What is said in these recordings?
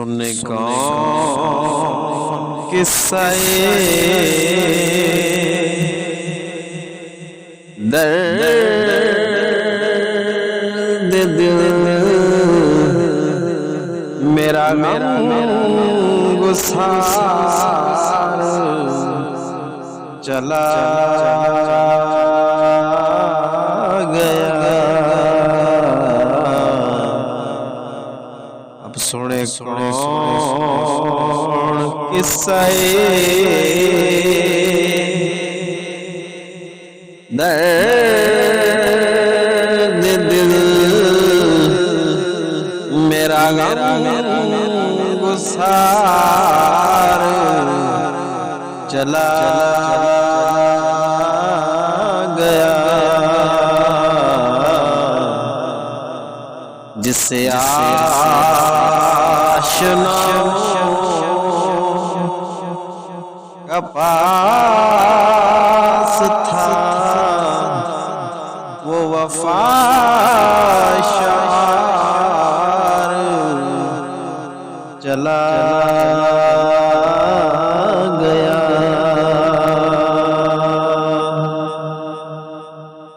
سننے کون قصہ درد دل میرا گسار چلا گیا اب سنے کون قصہ درد دل میرا گسار چلا گیا جس سے آشنا کا پاس تھا وہ وفا شعار چلا گیا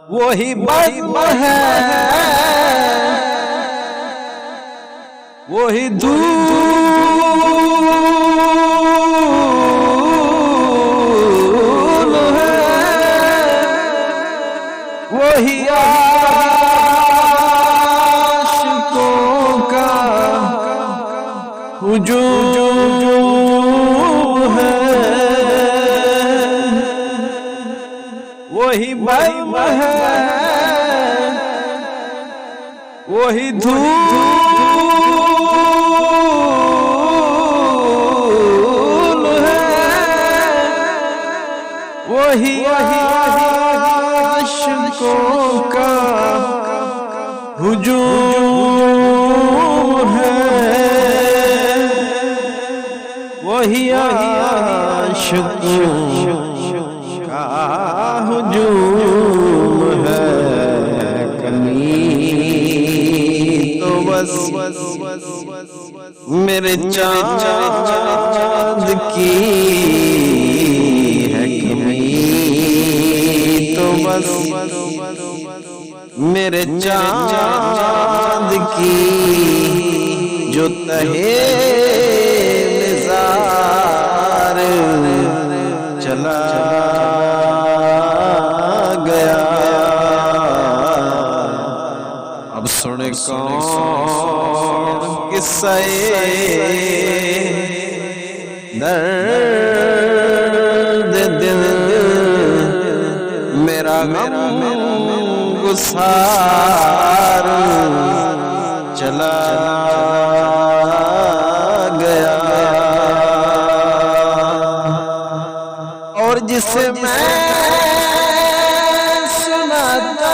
وہی بد ہے وہی دھول ہے وہی عاشقوں کا ہجوم ہے وہی بد ہے وہی دھول ہے وہی عاشقوں کا ہجوم ہے وہی عاشقوں کا ہجوم ہے بس میرے چاند کی ہے کمی تو بس میرے چاند کی جو تہے مزار چلا گیا اب سنے کون قصہ درد دل میرا گسار چلا گیا اور جسے میں سناتا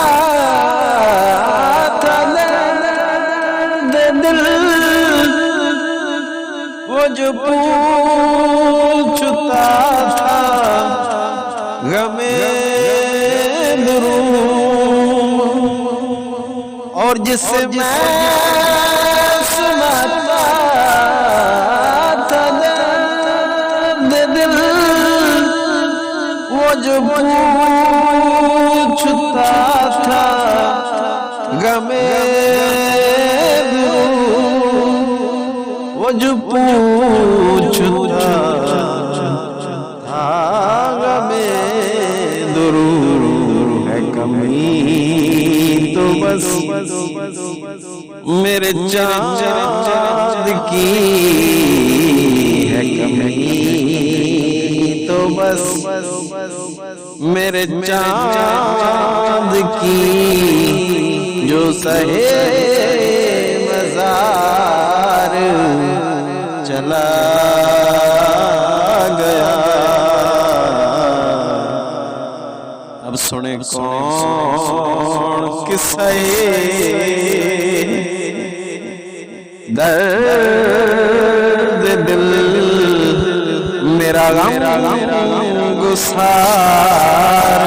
وہ جو پوچھتا تھا غمِ درون اور جسے میں سناتا تھا درد دل وہ جو پوچھتا تھا غمِ جو پوچھتا تھا غمِ درور ہے کمی تو بس میرے چاند کی ہے کمی تو بس میرے چاند کی جو سہے مزار چلا گیا اب سنے کون قصہ درد دل میرا غم گسار